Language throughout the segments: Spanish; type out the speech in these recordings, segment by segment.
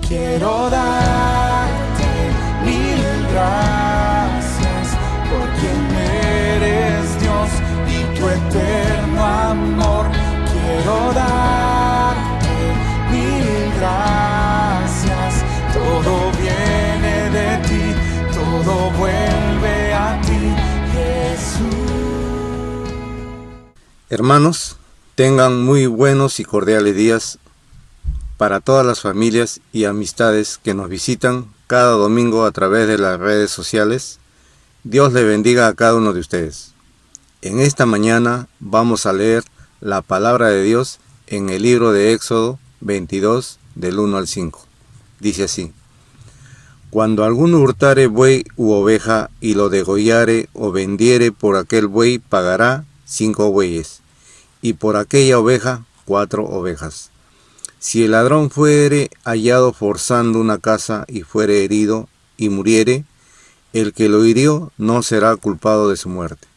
quiero darte mil gracias por quien eres Dios y tu eterno amor. Quiero darte mil gracias, todo viene de ti, todo vuelve a ti, Jesús. Hermanos, tengan muy buenos y cordiales días para todas las familias y amistades que nos visitan cada domingo a través de las redes sociales. Dios le bendiga a cada uno de ustedes. En esta mañana vamos a leer la palabra de Dios en el libro de Éxodo 22, del 1 al 5. Dice así: Cuando alguno hurtare buey u oveja y lo degollare o vendiere, por aquel buey pagará 5 bueyes, y por aquella oveja 4 ovejas. Si el ladrón fuere hallado forzando una casa y fuere herido y muriere, el que lo hirió no será culpado de su muerte.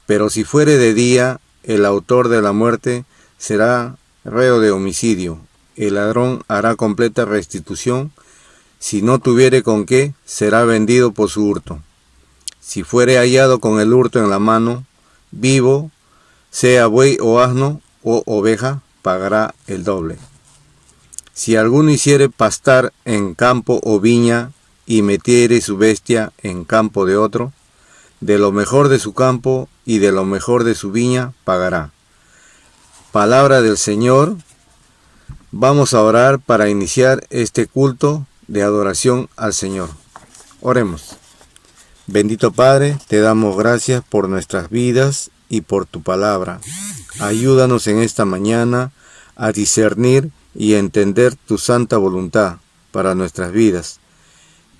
Pero si fuere de día, el autor de la muerte será reo de homicidio. El ladrón hará completa restitución. Si no tuviere con qué, será vendido por su hurto. Si fuere hallado con el hurto en la mano, vivo, sea buey o asno o oveja, pagará el doble. Si alguno hiciere pastar en campo o viña y metiere su bestia en campo de otro, de lo mejor de su campo y de lo mejor de su viña pagará. Palabra del Señor. Vamos a orar para iniciar este culto de adoración al Señor. Oremos. Bendito Padre, te damos gracias por nuestras vidas y por tu palabra. Ayúdanos en esta mañana a discernir y entender tu santa voluntad para nuestras vidas.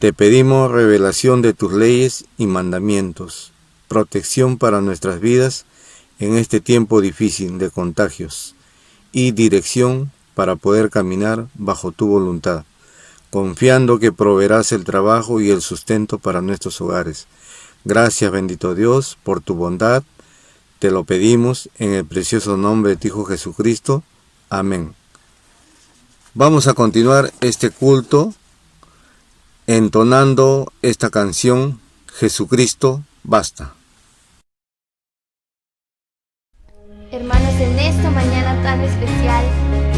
Te pedimos revelación de tus leyes y mandamientos, protección para nuestras vidas en este tiempo difícil de contagios y dirección para poder caminar bajo tu voluntad, confiando que proveerás el trabajo y el sustento para nuestros hogares. Gracias, bendito Dios, por tu bondad. Te lo pedimos en el precioso nombre de tu Hijo Jesucristo. Amén. Vamos a continuar este culto entonando esta canción, Jesucristo basta. Hermanos, en esta mañana tan especial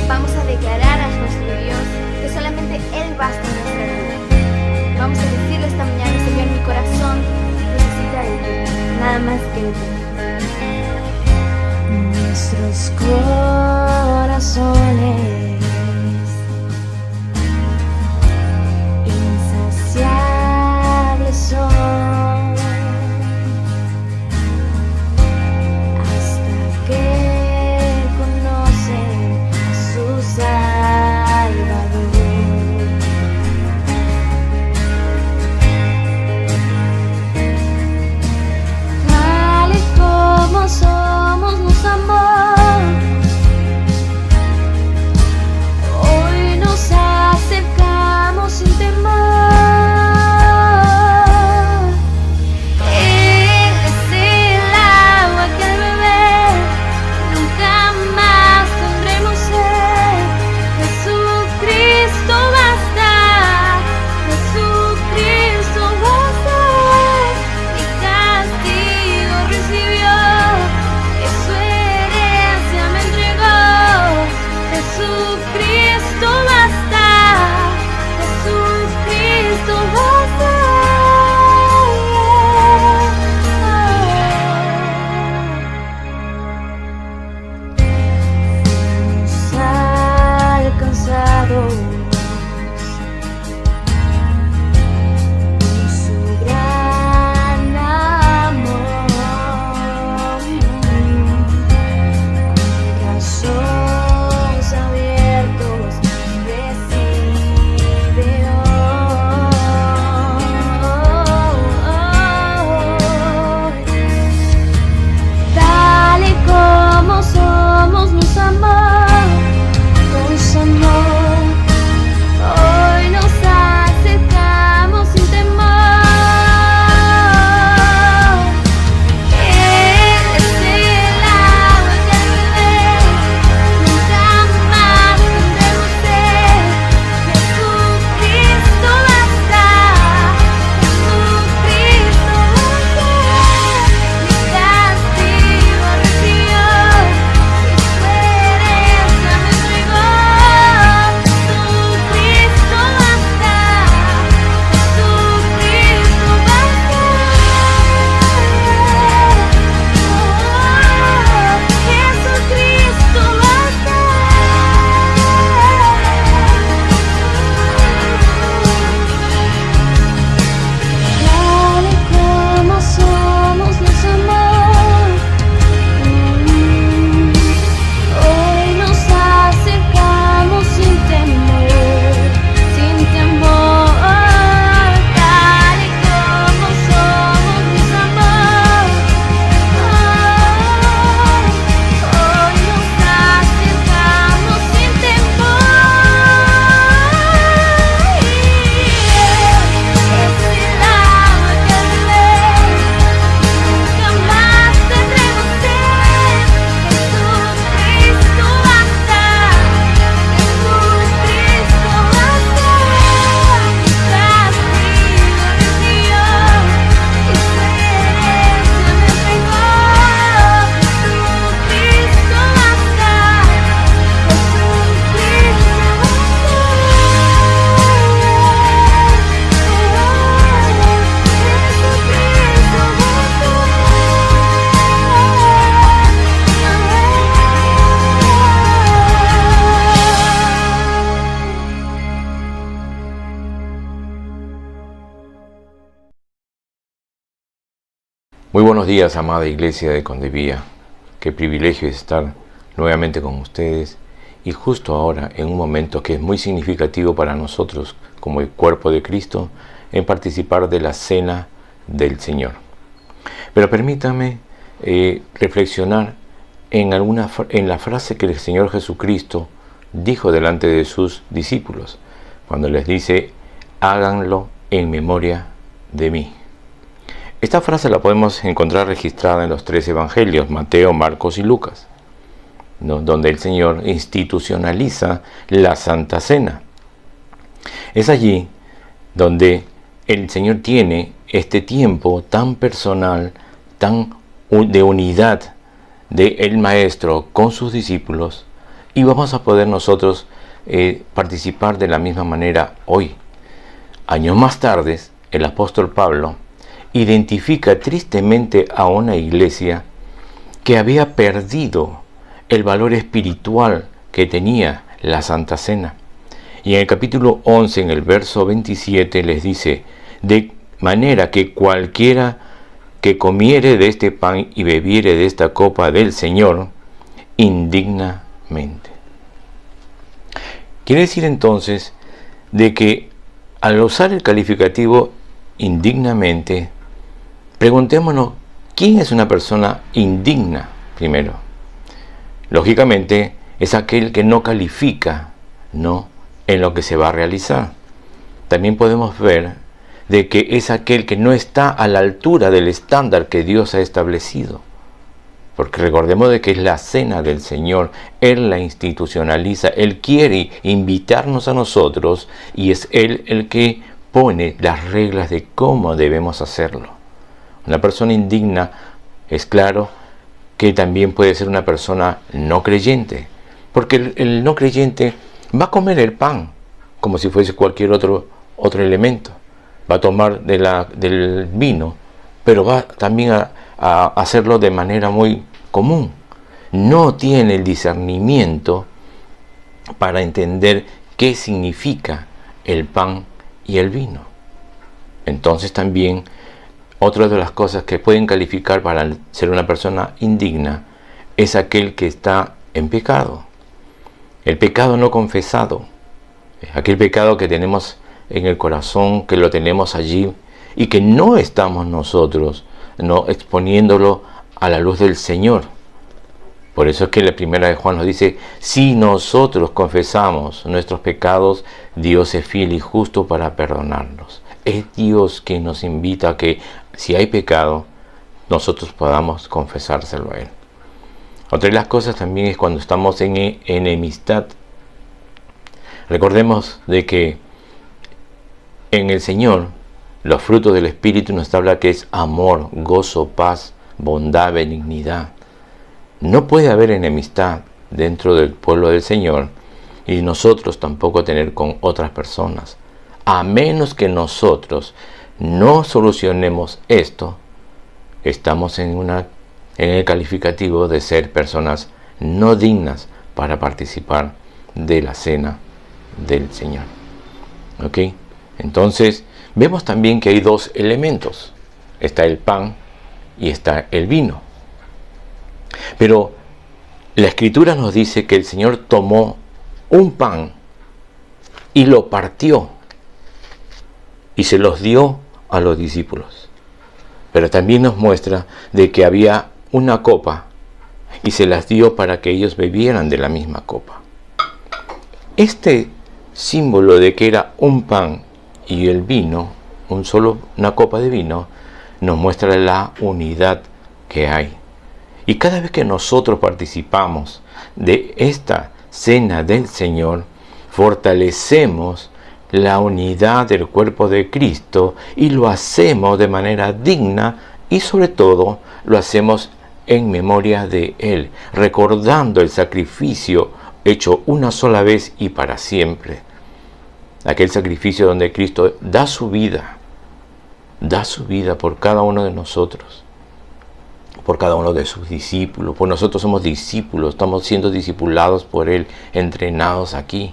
vamos a declarar a nuestro Dios que solamente Él basta en nuestra vida. Vamos a decirle esta mañana: Señor, mi corazón necesita de ti, nada más que de ti. Nuestros corazones insaciables son, hasta que conocen Muy buenos días, amada Iglesia de Condevía. Qué privilegio es estar nuevamente con ustedes y justo ahora en un momento que es muy significativo para nosotros como el cuerpo de Cristo en participar de la cena del Señor. Pero permítame reflexionar en la frase que el Señor Jesucristo dijo delante de sus discípulos cuando les dice: háganlo en memoria de mí. Esta frase la podemos encontrar registrada en los 3 evangelios, Mateo, Marcos y Lucas, ¿no?, donde el Señor institucionaliza la Santa Cena. Es allí donde el Señor tiene este tiempo tan personal, tan de unidad del Maestro con sus discípulos, y vamos a poder nosotros participar de la misma manera hoy. Años más tarde, el apóstol Pablo identifica tristemente a una iglesia que había perdido el valor espiritual que tenía la Santa Cena. Y en el capítulo 11, en el verso 27, les dice: de manera que cualquiera que comiere de este pan y bebiere de esta copa del Señor indignamente. Quiere decir entonces de que al usar el calificativo indignamente, preguntémonos, ¿quién es una persona indigna primero? Lógicamente, es aquel que no califica, ¿no?, en lo que se va a realizar. También podemos ver de que es aquel que no está a la altura del estándar que Dios ha establecido. Porque recordemos de que es la cena del Señor, Él la institucionaliza, Él quiere invitarnos a nosotros y es Él el que pone las reglas de cómo debemos hacerlo. Una persona indigna, es claro, que también puede ser una persona no creyente, porque el no creyente va a comer el pan como si fuese cualquier otro elemento, va a tomar del vino, pero va también a hacerlo de manera muy común. No tiene el discernimiento para entender qué significa el pan y el vino. Entonces también otra de las cosas que pueden calificar para ser una persona indigna es aquel que está en pecado. El pecado no confesado, aquel pecado que tenemos en el corazón, que lo tenemos allí y que no estamos nosotros no exponiéndolo a la luz del Señor. Por eso es que la primera de Juan nos dice: si nosotros confesamos nuestros pecados, Dios es fiel y justo para perdonarnos. Es Dios quien nos invita a que si hay pecado, nosotros podamos confesárselo a Él. Otra de las cosas también es cuando estamos en enemistad. Recordemos de que en el Señor los frutos del Espíritu nos habla que es amor, gozo, paz, bondad, benignidad. No puede haber enemistad dentro del pueblo del Señor y nosotros tampoco tener con otras personas, a menos que nosotros no solucionemos esto. Estamos en el calificativo de ser personas no dignas para participar de la cena del Señor. ¿Ok? Entonces, vemos también que hay 2 elementos. Está el pan y está el vino. Pero la Escritura nos dice que el Señor tomó un pan y lo partió y se los dio a los discípulos. Pero también nos muestra de que había una copa y se las dio para que ellos bebieran de la misma copa. Este símbolo de que era un pan y el vino, una copa de vino, nos muestra la unidad que hay. Y cada vez que nosotros participamos de esta cena del Señor, fortalecemos la unidad del cuerpo de Cristo y lo hacemos de manera digna y sobre todo lo hacemos en memoria de Él, recordando el sacrificio hecho una sola vez y para siempre. Aquel sacrificio donde Cristo da su vida por cada uno de nosotros, por cada uno de sus discípulos. Por nosotros somos discípulos, estamos siendo discipulados por Él, entrenados aquí.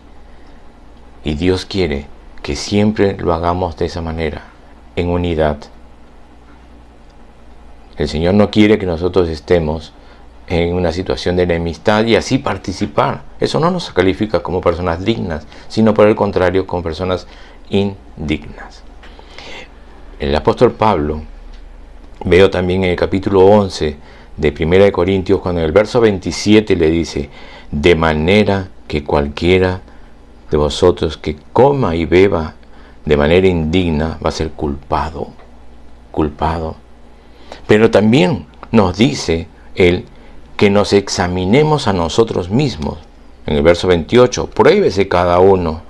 Y Dios quiere que siempre lo hagamos de esa manera, en unidad. El Señor no quiere que nosotros estemos en una situación de enemistad y así participar. Eso no nos califica como personas dignas, sino por el contrario, como personas indignas. El apóstol Pablo, veo también en el capítulo 11 de 1 Corintios, cuando en el verso 27 le dice: de manera que cualquiera de vosotros que coma y beba de manera indigna va a ser culpado. Pero también nos dice él que nos examinemos a nosotros mismos. En el verso 28, pruébese cada uno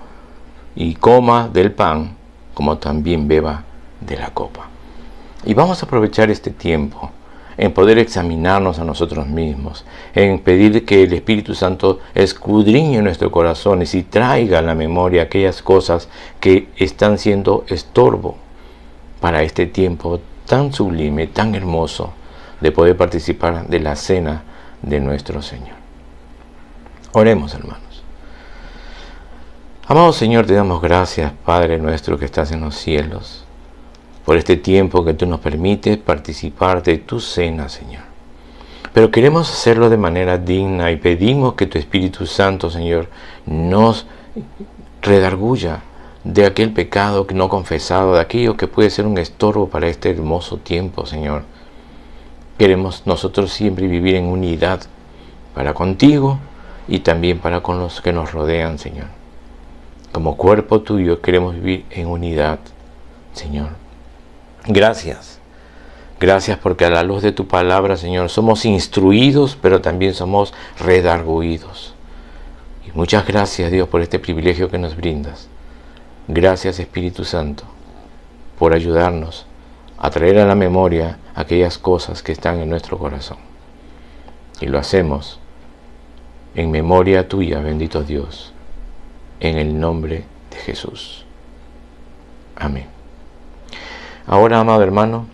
y coma del pan, como también beba de la copa. Y vamos a aprovechar este tiempo en poder examinarnos a nosotros mismos, en pedir que el Espíritu Santo escudriñe nuestros corazones y traiga a la memoria aquellas cosas que están siendo estorbo para este tiempo tan sublime, tan hermoso, de poder participar de la cena de nuestro Señor. Oremos, hermanos. Amado Señor, te damos gracias, Padre nuestro que estás en los cielos, por este tiempo que tú nos permites participar de tu cena, Señor. Pero queremos hacerlo de manera digna y pedimos que tu Espíritu Santo, Señor, nos redarguya de aquel pecado que no confesado, de aquello que puede ser un estorbo para este hermoso tiempo, Señor. Queremos nosotros siempre vivir en unidad para contigo y también para con los que nos rodean, Señor. Como cuerpo tuyo queremos vivir en unidad, Señor. Gracias. Gracias porque a la luz de tu palabra, Señor, somos instruidos, pero también somos redarguidos. Y muchas gracias, Dios, por este privilegio que nos brindas. Gracias, Espíritu Santo, por ayudarnos a traer a la memoria aquellas cosas que están en nuestro corazón. Y lo hacemos en memoria tuya, bendito Dios, en el nombre de Jesús. Amén. Ahora, amado hermano,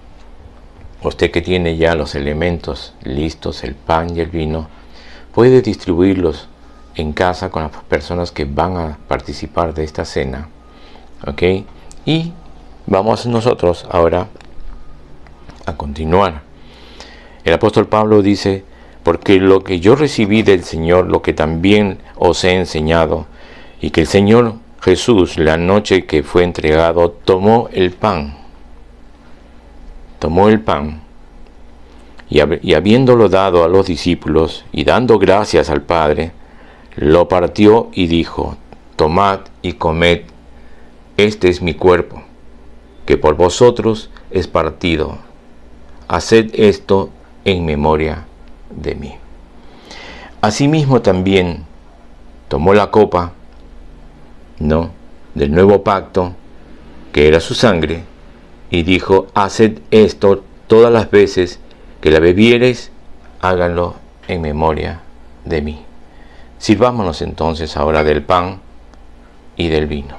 usted que tiene ya los elementos listos, el pan y el vino, puede distribuirlos en casa con las personas que van a participar de esta cena. ¿Ok? Y vamos nosotros ahora a continuar. El apóstol Pablo dice: porque lo que yo recibí del Señor, lo que también os he enseñado, y que el Señor Jesús, la noche que fue entregado, tomó el pan, y habiéndolo dado a los discípulos, y dando gracias al Padre, lo partió y dijo: tomad y comed, este es mi cuerpo, que por vosotros es partido. Haced esto en memoria de mí. Asimismo también tomó la copa, del nuevo pacto, que era su sangre, y dijo: haced esto todas las veces que la bebiereis, háganlo en memoria de mí. Sirvámonos entonces ahora del pan y del vino.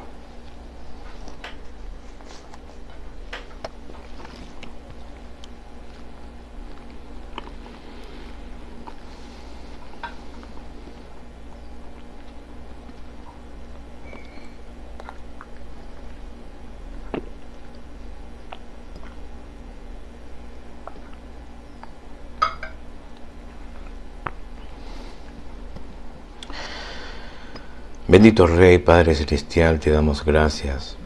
Bendito Rey, Padre Celestial, te damos gracias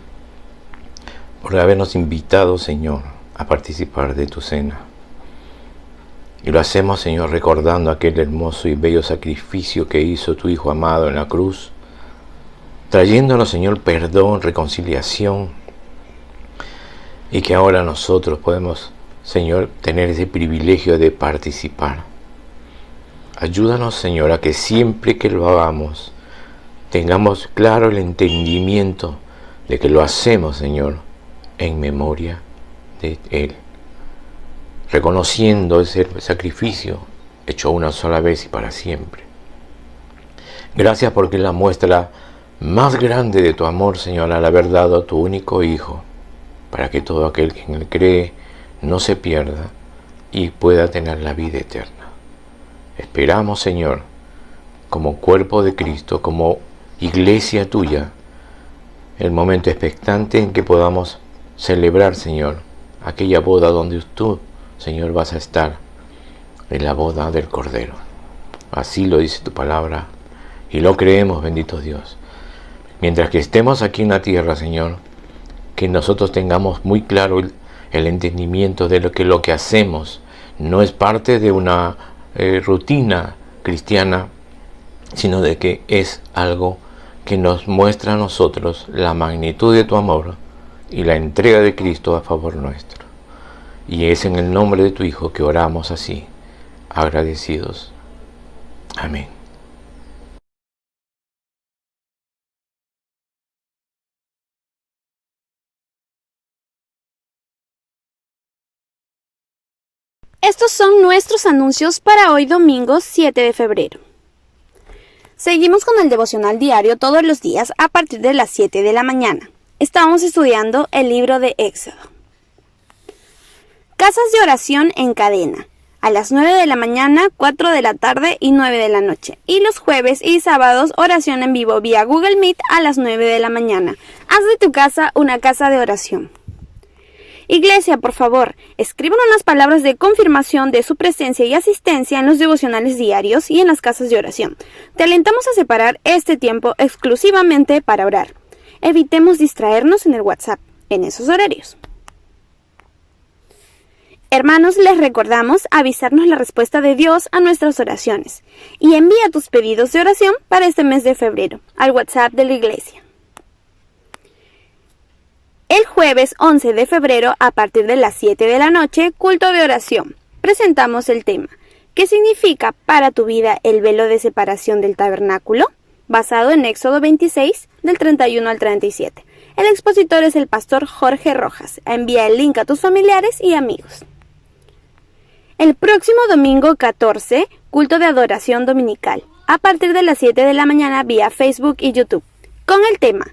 por habernos invitado, Señor, a participar de tu cena. Y lo hacemos, Señor, recordando aquel hermoso y bello sacrificio que hizo tu Hijo amado en la cruz, trayéndonos, Señor, perdón, reconciliación, y que ahora nosotros podemos, Señor, tener ese privilegio de participar. Ayúdanos, Señor, a que siempre que lo hagamos, tengamos claro el entendimiento de que lo hacemos, Señor, en memoria de Él, reconociendo ese sacrificio hecho una sola vez y para siempre. Gracias porque es la muestra más grande de tu amor, Señor, al haber dado a tu único Hijo, para que todo aquel que en Él cree no se pierda y pueda tener la vida eterna. Esperamos, Señor, como cuerpo de Cristo, como iglesia tuya, el momento expectante en que podamos celebrar, Señor, aquella boda donde tú, Señor, vas a estar en la boda del Cordero. Así lo dice tu palabra y lo creemos, bendito Dios. Mientras que estemos aquí en la tierra, Señor, que nosotros tengamos muy claro el entendimiento de lo que hacemos no es parte de una rutina cristiana, sino de que es algo que nos muestra a nosotros la magnitud de tu amor y la entrega de Cristo a favor nuestro. Y es en el nombre de tu Hijo que oramos así, agradecidos. Amén. Estos son nuestros anuncios para hoy domingo 7 de febrero. Seguimos con el devocional diario todos los días a partir de las 7 de la mañana. Estamos estudiando el libro de Éxodo. Casas de oración en cadena. A las 9 de la mañana, 4 de la tarde y 9 de la noche. Y los jueves y sábados, oración en vivo vía Google Meet a las 9 de la mañana. Haz de tu casa una casa de oración. Iglesia, por favor, escriban unas palabras de confirmación de su presencia y asistencia en los devocionales diarios y en las casas de oración. Te alentamos a separar este tiempo exclusivamente para orar. Evitemos distraernos en el WhatsApp en esos horarios. Hermanos, les recordamos avisarnos la respuesta de Dios a nuestras oraciones y envía tus pedidos de oración para este mes de febrero al WhatsApp de la iglesia. El jueves 11 de febrero, a partir de las 7 de la noche, culto de oración. Presentamos el tema, ¿qué significa para tu vida el velo de separación del tabernáculo? Basado en Éxodo 26, del 31 al 37. El expositor es el pastor Jorge Rojas. Envía el link a tus familiares y amigos. El próximo domingo 14, culto de adoración dominical, a partir de las 7 de la mañana vía Facebook y YouTube, con el tema,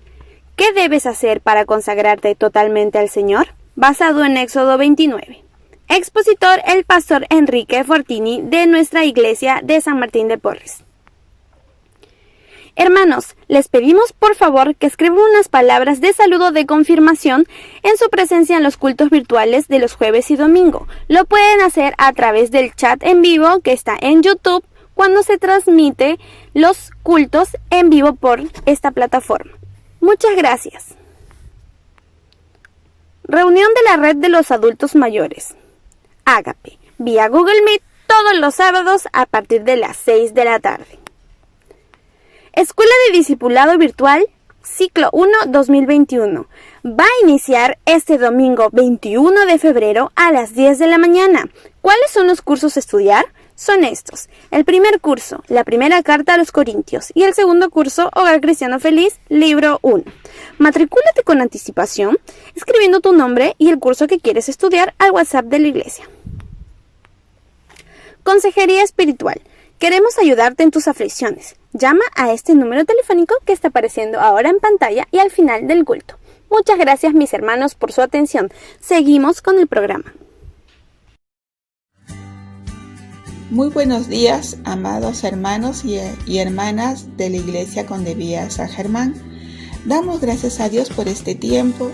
¿qué debes hacer para consagrarte totalmente al Señor? Basado en Éxodo 29. Expositor el pastor Enrique Fortini de nuestra iglesia de San Martín de Porres. Hermanos, les pedimos por favor que escriban unas palabras de saludo de confirmación en su presencia en los cultos virtuales de los jueves y domingo. Lo pueden hacer a través del chat en vivo que está en YouTube cuando se transmite los cultos en vivo por esta plataforma. Muchas gracias. Reunión de la red de los adultos mayores. Ágape, vía Google Meet todos los sábados a partir de las 6 de la tarde. Escuela de Discipulado Virtual, Ciclo 1 2021. Va a iniciar este domingo 21 de febrero a las 10 de la mañana. ¿Cuáles son los cursos a estudiar? Son estos. El primer curso, la primera carta a los Corintios, y el segundo curso, Hogar Cristiano Feliz, libro 1. Matricúlate con anticipación, escribiendo tu nombre y el curso que quieres estudiar al WhatsApp de la iglesia. Consejería Espiritual. Queremos ayudarte en tus aflicciones. Llama a este número telefónico que está apareciendo ahora en pantalla y al final del culto. Muchas gracias, mis hermanos, por su atención. Seguimos con el programa. Muy buenos días, amados hermanos y hermanas de la Iglesia Condevía San Germán. Damos gracias a Dios por este tiempo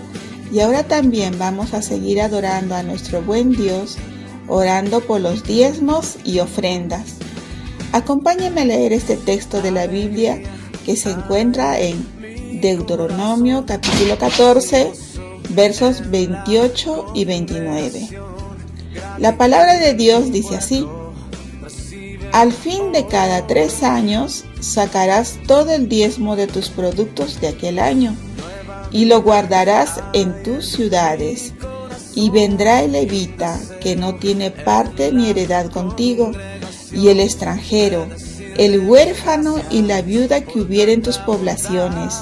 y ahora también vamos a seguir adorando a nuestro buen Dios, orando por los diezmos y ofrendas. Acompáñenme a leer este texto de la Biblia que se encuentra en Deuteronomio capítulo 14, versos 28 y 29. La palabra de Dios dice así: al fin de cada 3 años sacarás todo el diezmo de tus productos de aquel año y lo guardarás en tus ciudades. Y vendrá el levita que no tiene parte ni heredad contigo, y el extranjero, el huérfano y la viuda que hubiere en tus poblaciones,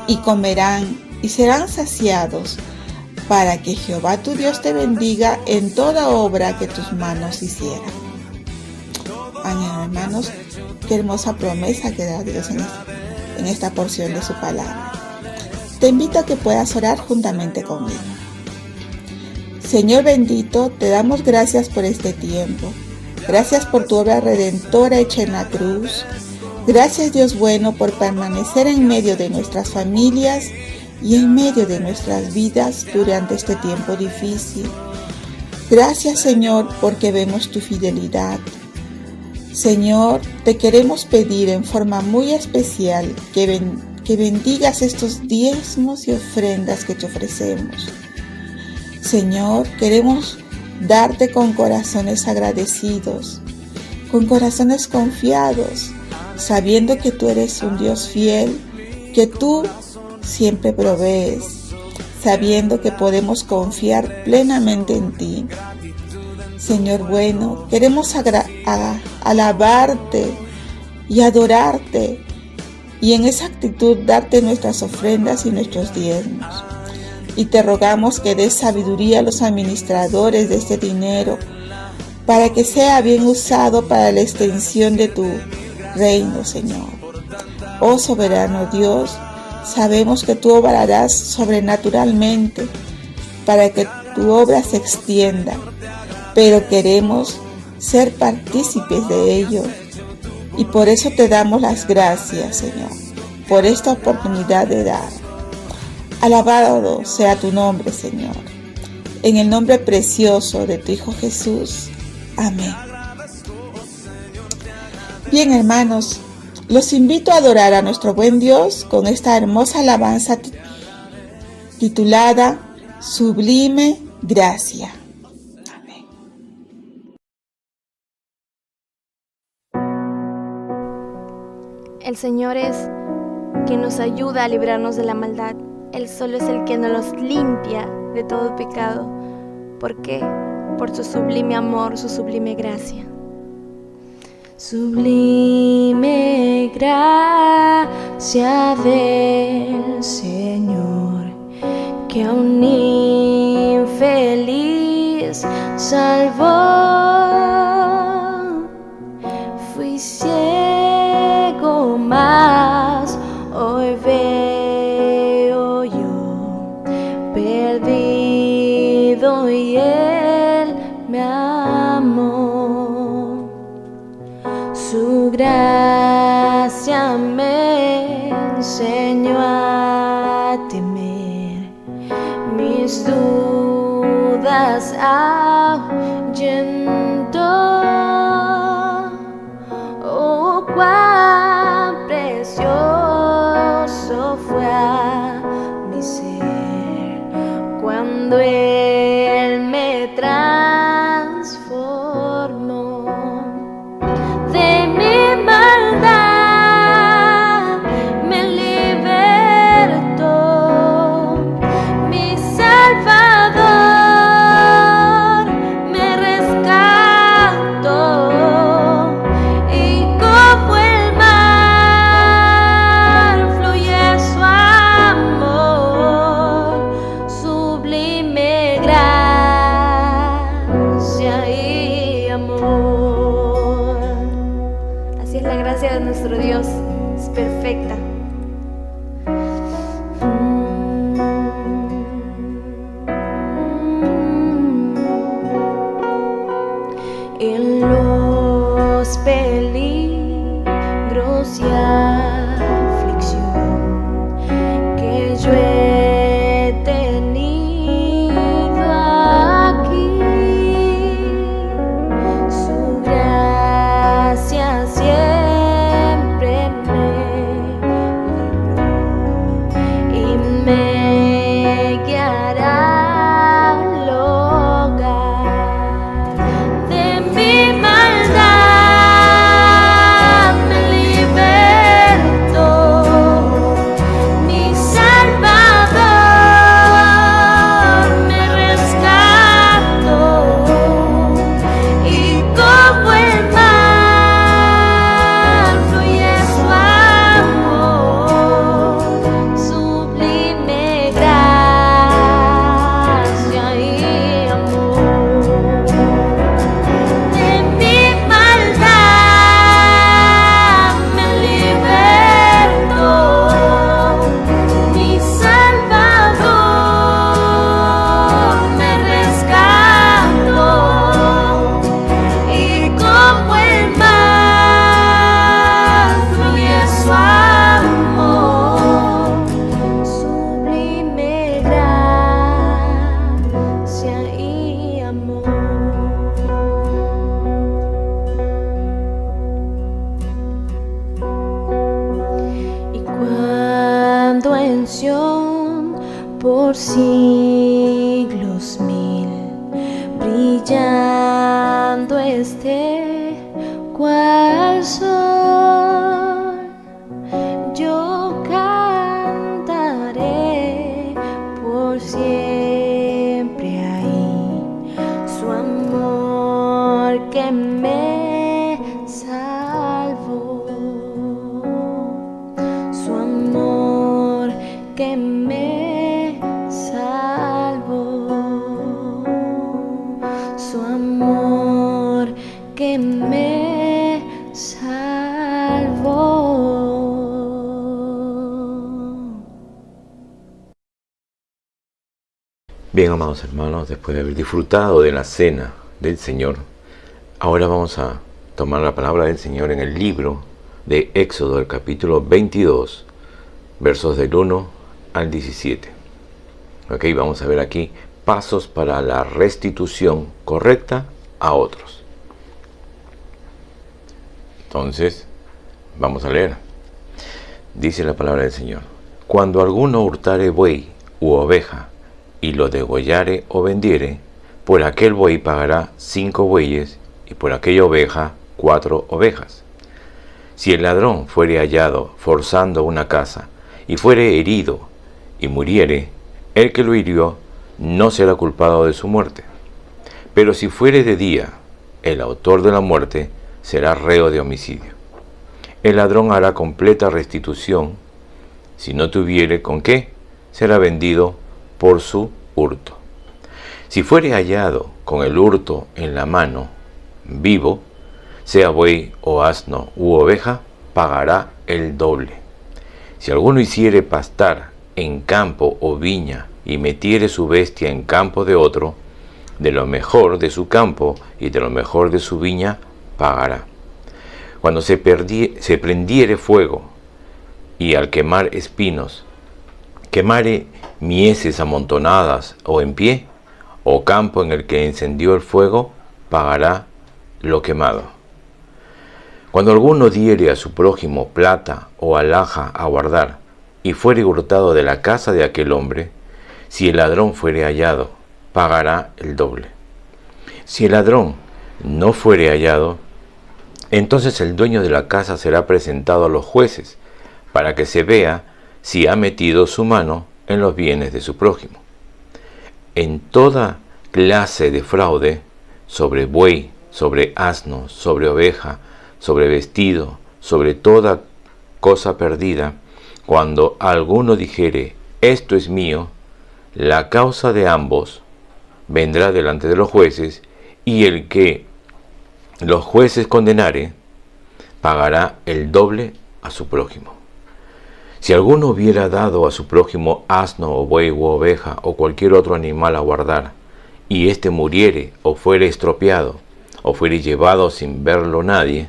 y comerán y serán saciados, para que Jehová tu Dios te bendiga en toda obra que tus manos hicieran. Hermanos, qué hermosa promesa que da Dios en esta porción de su palabra. Te invito a que puedas orar juntamente conmigo. Señor bendito, te damos gracias por este tiempo. Gracias por tu obra redentora hecha en la cruz. Gracias, Dios bueno, por permanecer en medio de nuestras familias y en medio de nuestras vidas durante este tiempo difícil. Gracias, Señor, porque vemos tu fidelidad. Señor, te queremos pedir en forma muy especial que bendigas estos diezmos y ofrendas que te ofrecemos. Señor, queremos darte con corazones agradecidos, con corazones confiados, sabiendo que tú eres un Dios fiel, que tú siempre provees, sabiendo que podemos confiar plenamente en ti. Señor bueno, queremos alabarte y adorarte, y en esa actitud darte nuestras ofrendas y nuestros diezmos. Y te rogamos que des sabiduría a los administradores de este dinero, para que sea bien usado para la extensión de tu reino, Señor. Oh soberano Dios, sabemos que tú obrarás sobrenaturalmente para que tu obra se extienda, pero queremos ser partícipes de ello. Y por eso te damos las gracias, Señor, por esta oportunidad de dar. Alabado sea tu nombre, Señor. En el nombre precioso de tu Hijo Jesús. Amén. Bien, hermanos, los invito a adorar a nuestro buen Dios con esta hermosa alabanza titulada Sublime Gracia. Amén. El Señor es quien nos ayuda a librarnos de la maldad. Él solo es el que nos limpia de todo pecado. ¿Por qué? Por su sublime amor, su sublime gracia. Sublime gracia del Señor, que a un infeliz salvó. Fui ciego, mas hoy veo yo, perdido, y Él me amó. Su gracia me enseñó a temer, mis dudas ahuyentó. Oh, cuán precioso fue a mi ser cuando Él me transformó. De mi maldad me libertó, mi Salvador me rescató. por siglos mil, brillando esté cual sol. Yo cantaré por siempre ahí su amor que me salvó, su amor que me salvó, su amor que me salvó. Bien, amados hermanos, después de haber disfrutado de la cena del Señor, ahora vamos a tomar la palabra del Señor en el libro de Éxodo, el capítulo 22, versos del 1 al 17. Ok, vamos a ver aquí pasos para la restitución correcta a otros. Entonces, vamos a leer. Dice la palabra del Señor: Cuando alguno hurtare buey u oveja, y lo degollare o vendiere, por aquel buey pagará 5 bueyes, y por aquella oveja 4 ovejas. Si el ladrón fuere hallado forzando una casa, y fuere herido, y muriere, el que lo hirió no será culpado de su muerte. Pero si fuere de día, el autor de la muerte será reo de homicidio. El ladrón hará completa restitución. Si no tuviere con qué, será vendido por su hurto. Si fuere hallado con el hurto en la mano, vivo, sea buey o asno u oveja, pagará el doble. Si alguno hiciere pastar en campo o viña, y metiere su bestia en campo de otro, de lo mejor de su campo y de lo mejor de su viña, pagará. Cuando se prendiere fuego, y al quemar espinos, quemare mieses amontonadas o en pie, o campo en el que encendió el fuego, pagará lo quemado. Cuando alguno diere a su prójimo plata o alhaja a guardar, y fuere hurtado de la casa de aquel hombre, si el ladrón fuere hallado, pagará el doble. Si el ladrón no fuere hallado, entonces el dueño de la casa será presentado a los jueces, para que se vea si ha metido su mano en los bienes de su prójimo. En toda clase de fraude, sobre buey, sobre asno, sobre oveja, sobre vestido, sobre toda cosa perdida, cuando alguno dijere, esto es mío, la causa de ambos vendrá delante de los jueces, y el que los jueces condenare, pagará el doble a su prójimo. Si alguno hubiera dado a su prójimo asno o buey u oveja o cualquier otro animal a guardar, y éste muriere o fuere estropeado, o fuere llevado sin verlo nadie,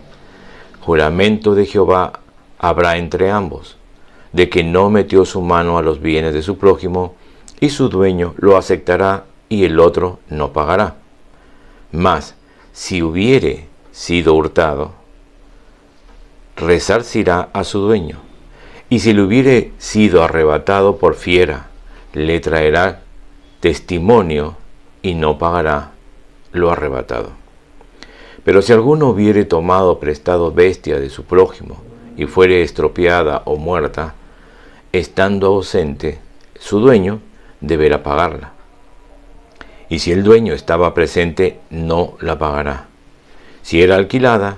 juramento de Jehová habrá entre ambos, de que no metió su mano a los bienes de su prójimo, y su dueño lo aceptará y el otro no pagará. Mas, si hubiere sido hurtado, resarcirá a su dueño. Y si le hubiere sido arrebatado por fiera, le traerá testimonio y no pagará lo arrebatado. Pero si alguno hubiere tomado prestado bestia de su prójimo, y fuere estropeada o muerta, estando ausente, su dueño deberá pagarla. Y si el dueño estaba presente, no la pagará. Si era alquilada,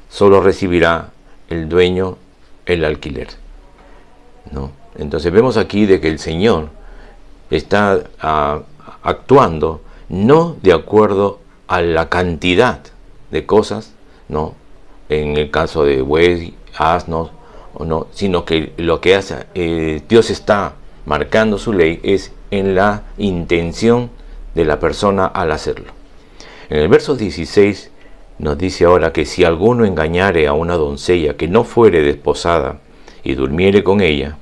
solo recibirá el dueño el alquiler. ¿No? Entonces vemos aquí de que el Señor está actuando no de acuerdo a la cantidad de cosas, no, en el caso de buey, asnos, o no, sino que lo que hace, Dios está marcando su ley es en la intención de la persona al hacerlo. En el verso 16 nos dice ahora que si alguno engañare a una doncella que no fuere desposada y durmiere con ella,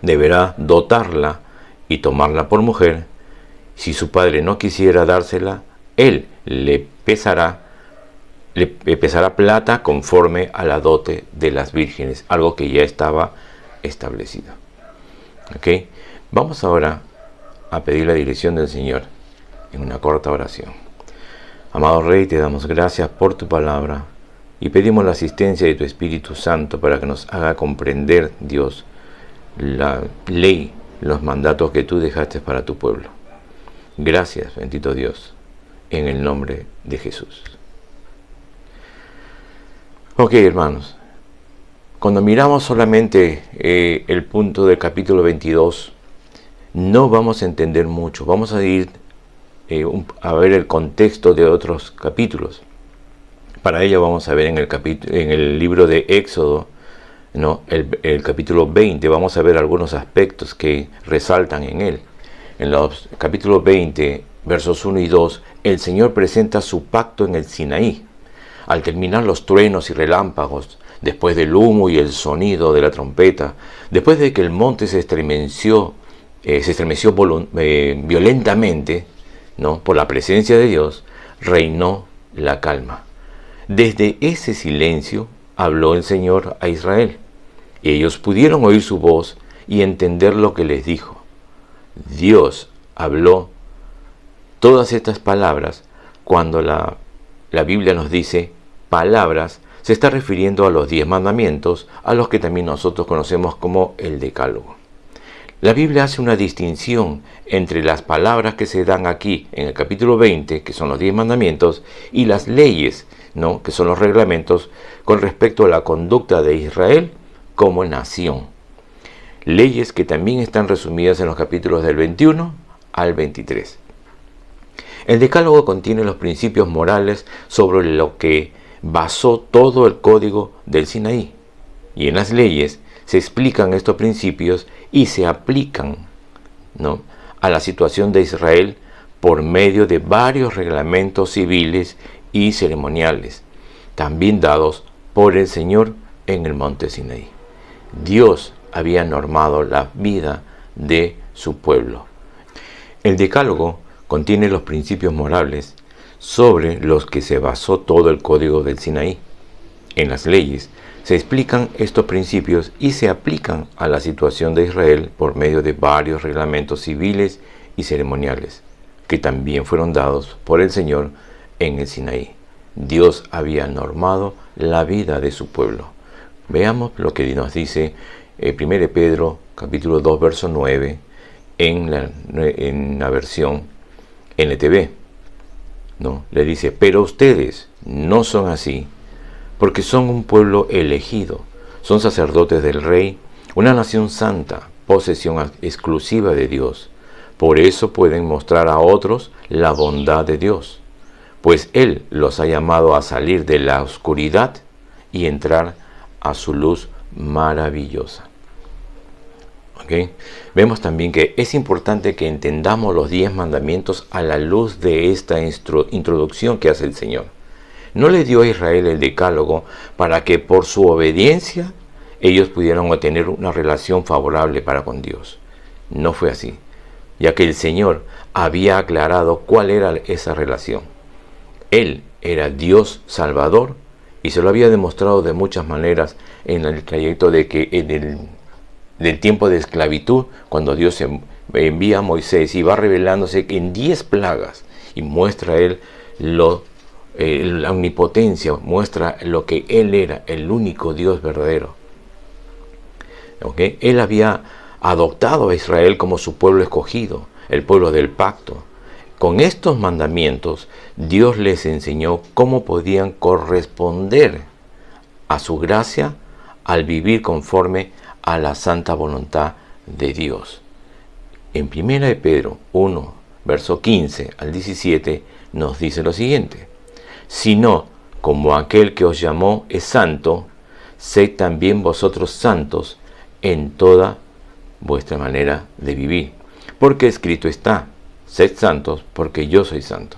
deberá dotarla y tomarla por mujer. Si su padre no quisiera dársela, él le pesará plata conforme a la dote de las vírgenes, algo que ya estaba establecido. ¿Okay? Vamos ahora a pedir la dirección del Señor en una corta oración. Amado Rey, te damos gracias por tu palabra y pedimos la asistencia de tu Espíritu Santo para que nos haga comprender, Dios, la ley, los mandatos que tú dejaste para tu pueblo. Gracias, bendito Dios, en el nombre de Jesús. Ok, hermanos, cuando miramos solamente el punto del capítulo 22, no vamos a entender mucho. Vamos a ir a ver el contexto de otros capítulos. Para ello vamos a ver en el libro de Éxodo, ¿no? el capítulo 20, vamos a ver algunos aspectos que resaltan en él. En los capítulos 20, versos 1 y 2, el Señor presenta su pacto en el Sinaí. Al terminar los truenos y relámpagos, después del humo y el sonido de la trompeta, después de que el monte se estremeció violentamente, ¿no? Por la presencia de Dios, reinó la calma. Desde ese silencio habló el Señor a Israel. Ellos pudieron oír su voz y entender lo que les dijo. Dios habló todas estas palabras. Cuando la Biblia nos dice palabras, se está refiriendo a los 10 mandamientos, a los que también nosotros conocemos como el Decálogo. La Biblia hace una distinción entre las palabras que se dan aquí en el capítulo 20, que son los 10 mandamientos, y las leyes, ¿no? Que son los reglamentos con respecto a la conducta de Israel como nación. Leyes que también están resumidas en los capítulos del 21 al 23. El Decálogo contiene los principios morales sobre lo que basó todo el código del Sinaí. Y en las leyes se explican estos principios y se aplican, ¿no? a la situación de Israel por medio de varios reglamentos civiles y ceremoniales, también dados por el Señor en el monte Sinaí. Dios había normado la vida de su pueblo. El Decálogo contiene los principios morales sobre los que se basó todo el código del Sinaí. En las leyes se explican estos principios y se aplican a la situación de Israel por medio de varios reglamentos civiles y ceremoniales, que también fueron dados por el Señor en el Sinaí. Dios había normado la vida de su pueblo. Veamos lo que nos dice 1 Pedro capítulo 2 verso 9 en la versión NTV, ¿no? Le dice: pero ustedes no son así, porque son un pueblo elegido, son sacerdotes del Rey, una nación santa, posesión exclusiva de Dios. Por eso pueden mostrar a otros la bondad de Dios, pues Él los ha llamado a salir de la oscuridad y entrar a su luz maravillosa. ¿Okay? Vemos también que es importante que entendamos los 10 mandamientos a la luz de esta introducción que hace el Señor. No le dio a Israel el Decálogo para que por su obediencia ellos pudieran obtener una relación favorable para con Dios. No fue así, ya que el Señor había aclarado cuál era esa relación. Él era Dios Salvador y se lo había demostrado de muchas maneras en el trayecto de que del tiempo de esclavitud, cuando Dios envía a Moisés y va revelándose en 10 plagas y muestra a él la omnipotencia, muestra lo que él era, el único Dios verdadero. ¿Okay? Él había adoptado a Israel como su pueblo escogido, el pueblo del pacto. Con estos mandamientos, Dios les enseñó cómo podían corresponder a su gracia al vivir conforme a la santa voluntad de Dios. En 1 Pedro 1, verso 15 al 17, nos dice lo siguiente: sino como aquel que os llamó es santo, sed también vosotros santos en toda vuestra manera de vivir. Porque escrito está: sed santos, porque yo soy santo.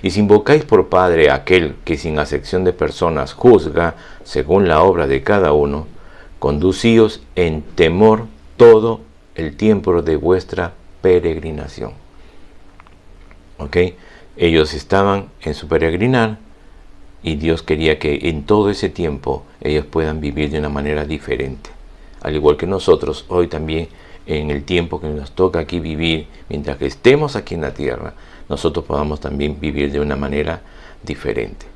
Y si invocáis por Padre a aquel que sin acepción de personas juzga según la obra de cada uno, conducíos en temor todo el tiempo de vuestra peregrinación. ¿Ok? Ellos estaban en su peregrinar y Dios quería que en todo ese tiempo ellos puedan vivir de una manera diferente. Al igual que nosotros hoy también en el tiempo que nos toca aquí vivir, mientras que estemos aquí en la tierra, nosotros podamos también vivir de una manera diferente.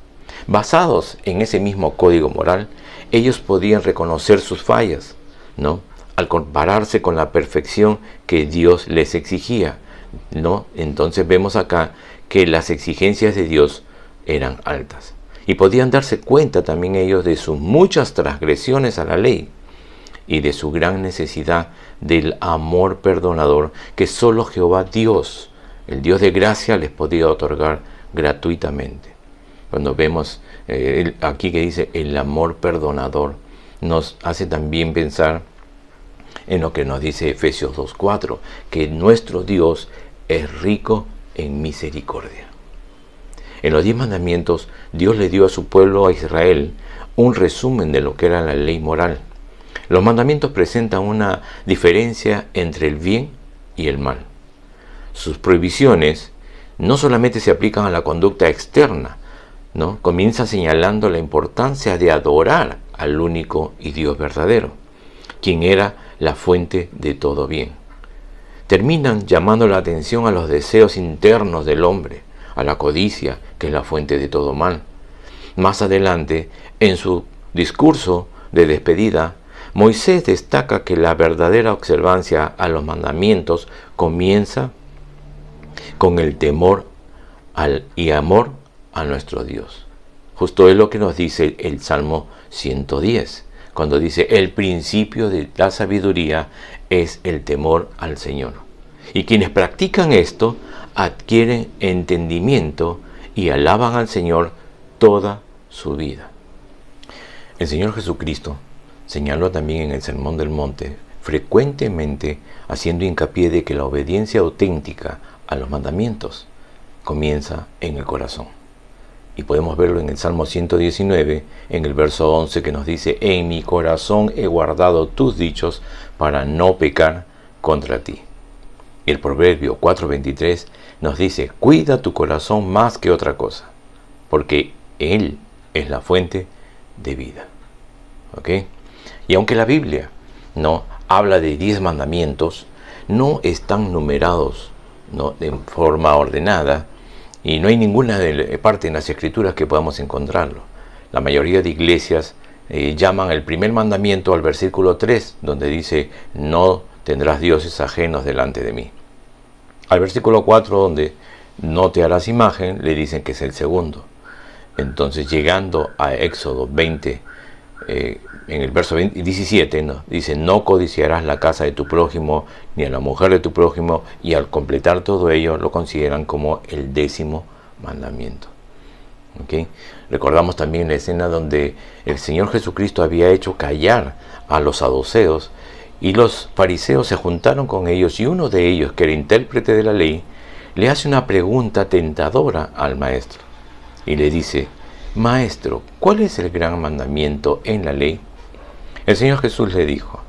Basados en ese mismo código moral, ellos podían reconocer sus fallas, ¿no?, al compararse con la perfección que Dios les exigía, ¿no? Entonces vemos acá que las exigencias de Dios eran altas. Y podían darse cuenta también ellos de sus muchas transgresiones a la ley y de su gran necesidad del amor perdonador que solo Jehová Dios, el Dios de gracia, les podía otorgar gratuitamente. Cuando vemos aquí que dice el amor perdonador, nos hace también pensar en lo que nos dice Efesios 2:4, que nuestro Dios es rico en misericordia. En los 10 mandamientos, Dios le dio a su pueblo, a Israel, un resumen de lo que era la ley moral. Los mandamientos presentan una diferencia entre el bien y el mal. Sus prohibiciones no solamente se aplican a la conducta externa, ¿no? Comienza señalando la importancia de adorar al único y Dios verdadero, quien era la fuente de todo bien. Terminan llamando la atención a los deseos internos del hombre, a la codicia, que es la fuente de todo mal. Más adelante, en su discurso de despedida, Moisés destaca que la verdadera observancia a los mandamientos comienza con el temor y amor a nuestro Dios. Justo es lo que nos dice el Salmo 110, cuando dice: el principio de la sabiduría es el temor al Señor. Y quienes practican esto adquieren entendimiento y alaban al Señor toda su vida. El Señor Jesucristo señaló también en el Sermón del Monte, frecuentemente haciendo hincapié de que la obediencia auténtica a los mandamientos comienza en el corazón. Y podemos verlo en el Salmo 119, en el verso 11, que nos dice: en mi corazón he guardado tus dichos para no pecar contra ti. Y el Proverbio 4:23 nos dice: cuida tu corazón más que otra cosa, porque él es la fuente de vida. ¿Ok? Y aunque la Biblia no habla de 10 mandamientos, no están numerados, ¿no?, de forma ordenada, y no hay ninguna parte en las Escrituras que podamos encontrarlo. La mayoría de iglesias llaman el primer mandamiento al versículo 3, donde dice: no tendrás dioses ajenos delante de mí. Al versículo 4, donde no te harás imagen, le dicen que es el segundo. Entonces, llegando a Éxodo 20, en el verso 17, ¿no?, dice: no codiciarás la casa de tu prójimo, ni a la mujer de tu prójimo, y al completar todo ello lo consideran como el 10º mandamiento. ¿Okay? Recordamos también la escena donde el Señor Jesucristo había hecho callar a los saduceos, y los fariseos se juntaron con ellos, y uno de ellos, que era intérprete de la ley, le hace una pregunta tentadora al maestro, y le dice: Maestro, ¿cuál es el gran mandamiento en la ley? El Señor Jesús le dijo: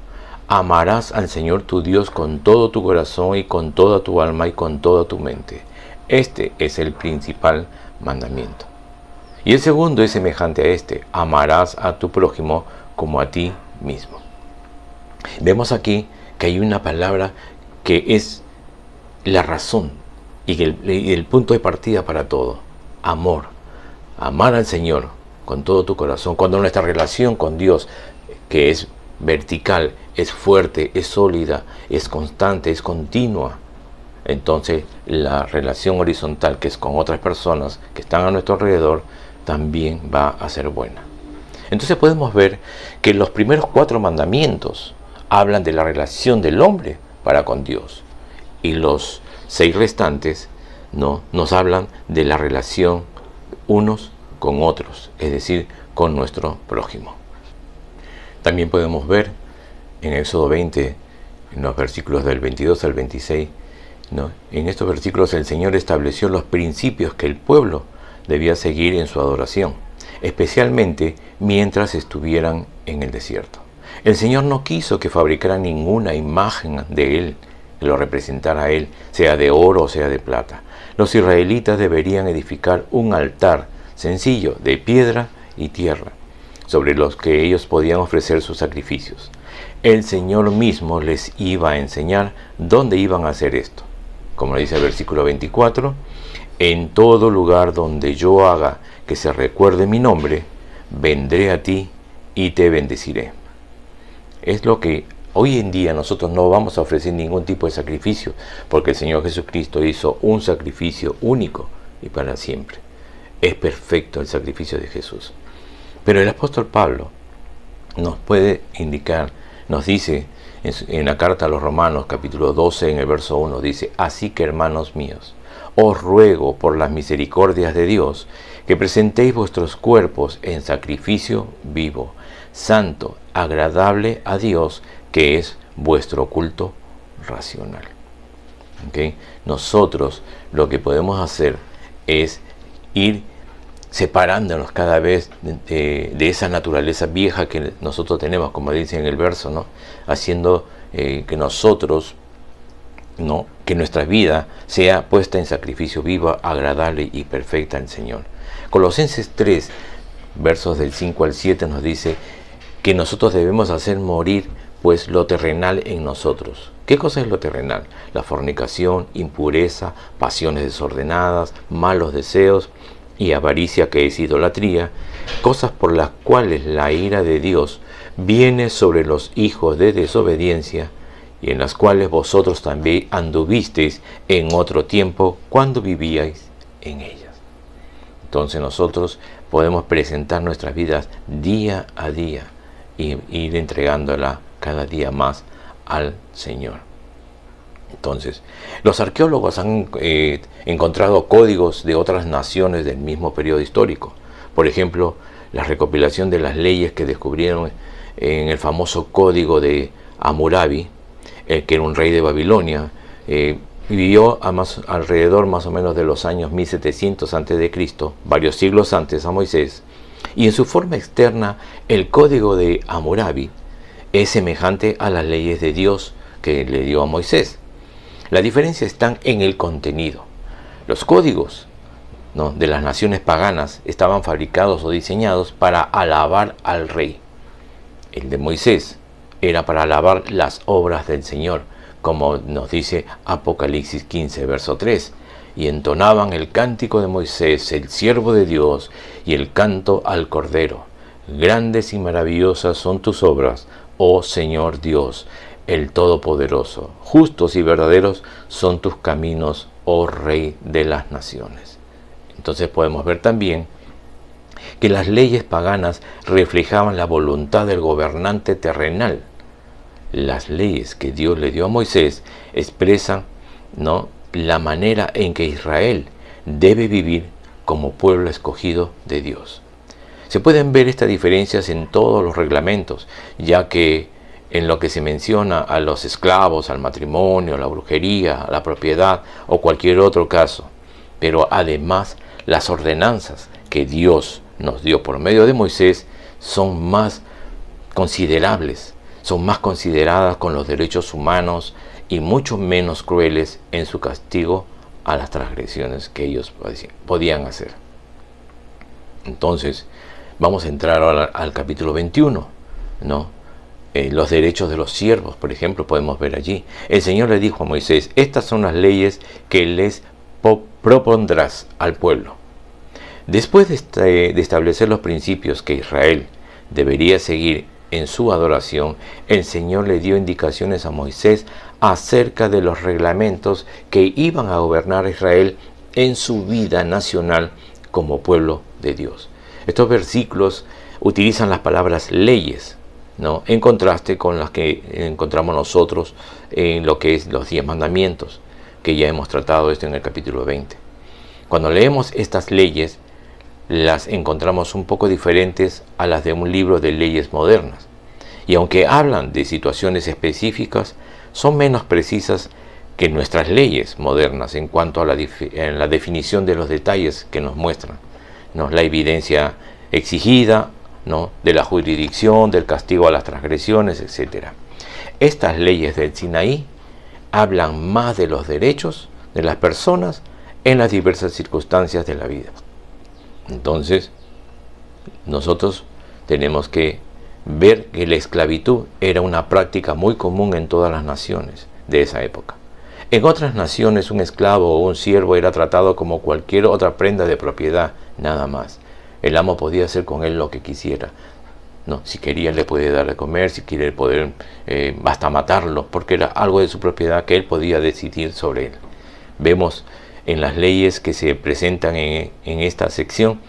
amarás al Señor tu Dios con todo tu corazón y con toda tu alma y con toda tu mente. Este es el principal mandamiento. Y el segundo es semejante a este: amarás a tu prójimo como a ti mismo. Vemos aquí que hay una palabra que es la razón y el punto de partida para todo: amor. Amar al Señor con todo tu corazón. Cuando nuestra relación con Dios, que es vertical, es fuerte, es sólida, es constante, es continua, entonces la relación horizontal, que es con otras personas que están a nuestro alrededor, también va a ser buena. Entonces podemos ver que los primeros 4 mandamientos hablan de la relación del hombre para con Dios, y los 6 restantes no nos hablan de la relación unos con otros, es decir, con nuestro prójimo. También podemos ver en Éxodo 20, en los versículos del 22 al 26, ¿no?, en estos versículos el Señor estableció los principios que el pueblo debía seguir en su adoración, especialmente mientras estuvieran en el desierto. El Señor no quiso que fabricaran ninguna imagen de Él, que lo representara a Él, sea de oro o sea de plata. Los israelitas deberían edificar un altar sencillo de piedra y tierra, sobre los que ellos podían ofrecer sus sacrificios. el Señor mismo les iba a enseñar dónde iban a hacer esto. Como dice el versículo 24, en todo lugar donde yo haga que se recuerde mi nombre, vendré a ti y te bendeciré. Es lo que hoy en día nosotros no vamos a ofrecer ningún tipo de sacrificio, porque el Señor Jesucristo hizo un sacrificio único y para siempre. Es perfecto el sacrificio de Jesús. Pero el apóstol Pablo nos puede indicar, nos dice en la carta a los Romanos, capítulo 12, en el verso 1, dice: así que, hermanos míos, os ruego por las misericordias de Dios que presentéis vuestros cuerpos en sacrificio vivo, santo, agradable a Dios, que es vuestro culto racional. ¿Okay? Nosotros lo que podemos hacer es ir separándonos cada vez de esa naturaleza vieja que nosotros tenemos, como dice en el verso, ¿no? Haciendo que nosotros, ¿no?, que nuestra vida sea puesta en sacrificio vivo, agradable y perfecta al Señor. Colosenses 3, versos del 5 al 7 nos dice que nosotros debemos hacer morir pues lo terrenal en nosotros. ¿Qué cosa es lo terrenal? La fornicación, impureza, pasiones desordenadas, malos deseos y avaricia, que es idolatría, cosas por las cuales la ira de Dios viene sobre los hijos de desobediencia, y en las cuales vosotros también anduvisteis en otro tiempo cuando vivíais en ellas. Entonces nosotros podemos presentar nuestras vidas día a día y ir entregándola cada día más al Señor. Entonces, los arqueólogos han encontrado códigos de otras naciones del mismo periodo histórico. Por ejemplo, la recopilación de las leyes que descubrieron en el famoso código de Hammurabi, que era un rey de Babilonia, vivió alrededor más o menos de los años 1700 a.C., varios siglos antes a Moisés, y en su forma externa el código de Hammurabi es semejante a las leyes de Dios que le dio a Moisés. La diferencia está en el contenido. Los códigos, ¿no?, de las naciones paganas estaban fabricados o diseñados para alabar al rey. El de Moisés era para alabar las obras del Señor, como nos dice Apocalipsis 15, verso 3. Y entonaban el cántico de Moisés, el siervo de Dios, y el canto al Cordero. Grandes y maravillosas son tus obras, oh Señor Dios, el Todopoderoso. Justos y verdaderos son tus caminos, oh Rey de las naciones. Entonces podemos ver también que las leyes paganas reflejaban la voluntad del gobernante terrenal. Las leyes que Dios le dio a Moisés expresan, ¿no?, la manera en que Israel debe vivir como pueblo escogido de Dios. Se pueden ver estas diferencias en todos los reglamentos, ya que en lo que se menciona a los esclavos, al matrimonio, a la brujería, a la propiedad o cualquier otro caso, pero además las ordenanzas que Dios nos dio por medio de Moisés son más considerables, son más consideradas con los derechos humanos y mucho menos crueles en su castigo a las transgresiones que ellos podían hacer. Entonces, vamos a entrar ahora al capítulo 21, ¿no? Los derechos de los siervos, por ejemplo, podemos ver allí. El Señor le dijo a Moisés: estas son las leyes que les propondrás al pueblo. Después de establecer los principios que Israel debería seguir en su adoración, el Señor le dio indicaciones a Moisés acerca de los reglamentos que iban a gobernar a Israel en su vida nacional como pueblo de Dios. Estos versículos utilizan las palabras leyes, ¿no?, en contraste con las que encontramos nosotros en lo que es los 10 mandamientos, que ya hemos tratado esto en el capítulo 20. Cuando leemos estas leyes, las encontramos un poco diferentes a las de un libro de leyes modernas, y aunque hablan de situaciones específicas, son menos precisas que nuestras leyes modernas en cuanto a la definición de los detalles que nos muestran, ¿no?, la evidencia exigida, ¿no?, de la jurisdicción, del castigo a las transgresiones, etc. Estas leyes del Sinaí hablan más de los derechos de las personas en las diversas circunstancias de la vida. Entonces, nosotros tenemos que ver que la esclavitud era una práctica muy común en todas las naciones de esa época. En otras naciones un esclavo o un siervo era tratado como cualquier otra prenda de propiedad, nada más. El amo podía hacer con él lo que quisiera. No, si quería le podía dar de comer, si quería poder hasta matarlo, porque era algo de su propiedad que él podía decidir sobre él. Vemos en las leyes que se presentan en esta sección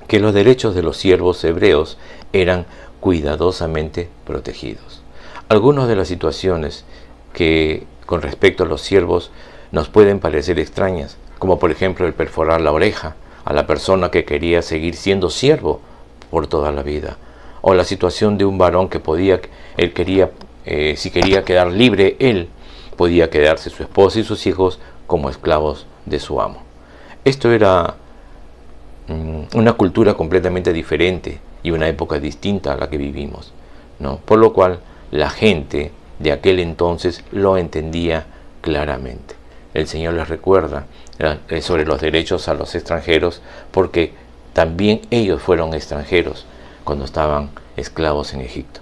que los derechos de los siervos hebreos eran cuidadosamente protegidos. Algunas de las situaciones que con respecto a los siervos nos pueden parecer extrañas, como por ejemplo el perforar la oreja a la persona que quería seguir siendo siervo por toda la vida, o la situación de un varón que si quería quedar libre, él podía quedarse su esposa y sus hijos como esclavos de su amo. Esto era una cultura completamente diferente y una época distinta a la que vivimos, ¿no? Por lo cual la gente de aquel entonces lo entendía claramente. El Señor les recuerda sobre los derechos a los extranjeros, porque también ellos fueron extranjeros cuando estaban esclavos en Egipto.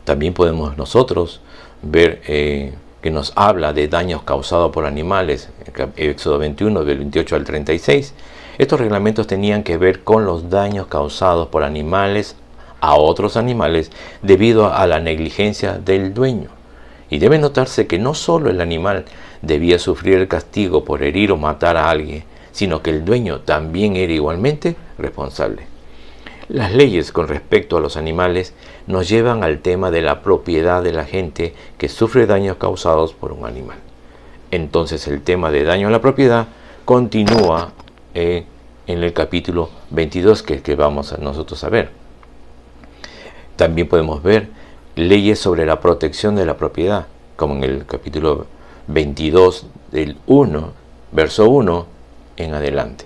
También podemos nosotros ver que nos habla de daños causados por animales, Éxodo 21, del 28 al 36. Estos reglamentos tenían que ver con los daños causados por animales a otros animales debido a la negligencia del dueño. Y debe notarse que no solo el animal debía sufrir el castigo por herir o matar a alguien, sino que el dueño también era igualmente responsable. Las leyes con respecto a los animales nos llevan al tema de la propiedad de la gente que sufre daños causados por un animal. Entonces el tema de daño a la propiedad continúa en el capítulo 22 que vamos nosotros a ver. También podemos ver leyes sobre la protección de la propiedad, como en el capítulo 22 del 1, verso 1 en adelante.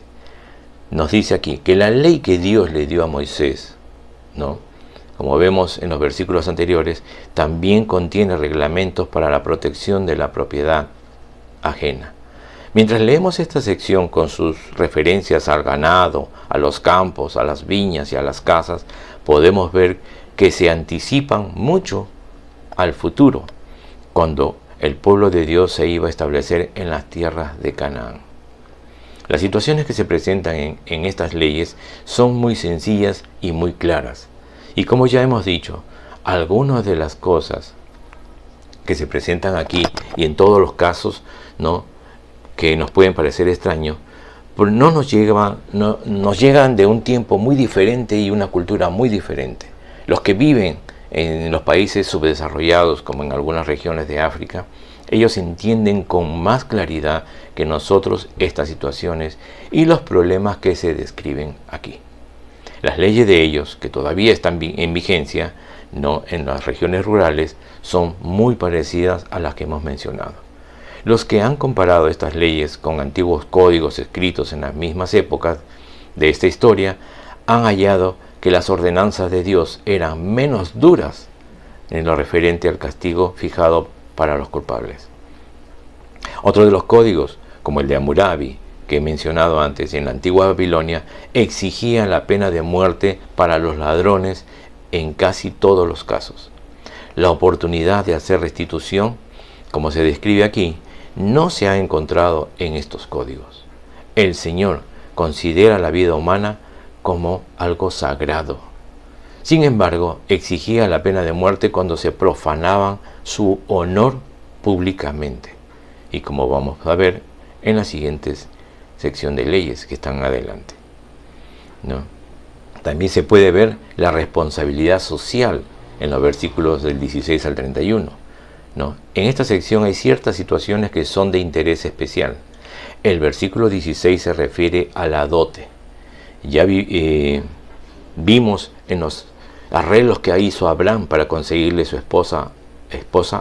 Nos dice aquí que la ley que Dios le dio a Moisés, ¿no?, como vemos en los versículos anteriores, también contiene reglamentos para la protección de la propiedad ajena. Mientras leemos esta sección con sus referencias al ganado, a los campos, a las viñas y a las casas, podemos ver que se anticipan mucho al futuro, cuando el pueblo de Dios se iba a establecer en las tierras de Canaán. Las situaciones que se presentan en estas leyes son muy sencillas y muy claras. Y como ya hemos dicho, algunas de las cosas que se presentan aquí y en todos los casos, ¿no?, que nos pueden parecer extraños, pues nos llegan de un tiempo muy diferente y una cultura muy diferente. Los que viven en los países subdesarrollados, como en algunas regiones de África, ellos entienden con más claridad que nosotros estas situaciones y los problemas que se describen aquí. Las leyes de ellos, que todavía están en vigencia, ¿no?, en las regiones rurales, son muy parecidas a las que hemos mencionado. Los que han comparado estas leyes con antiguos códigos escritos en las mismas épocas de esta historia han hallado que las ordenanzas de Dios eran menos duras en lo referente al castigo fijado para los culpables. Otro de los códigos, como el de Hammurabi, que he mencionado antes, en la antigua Babilonia, exigía la pena de muerte para los ladrones en casi todos los casos. La oportunidad de hacer restitución, como se describe aquí, no se ha encontrado en estos códigos. El Señor considera la vida humana como algo sagrado. Sin embargo, exigía la pena de muerte cuando se profanaban su honor públicamente. Y como vamos a ver en las siguientes sección de leyes que están adelante, ¿no? También se puede ver la responsabilidad social en los versículos del 16 al 31, ¿no? En esta sección hay ciertas situaciones que son de interés especial. El versículo 16 se refiere a la dote. Ya vimos en los arreglos que hizo Abraham para conseguirle su esposa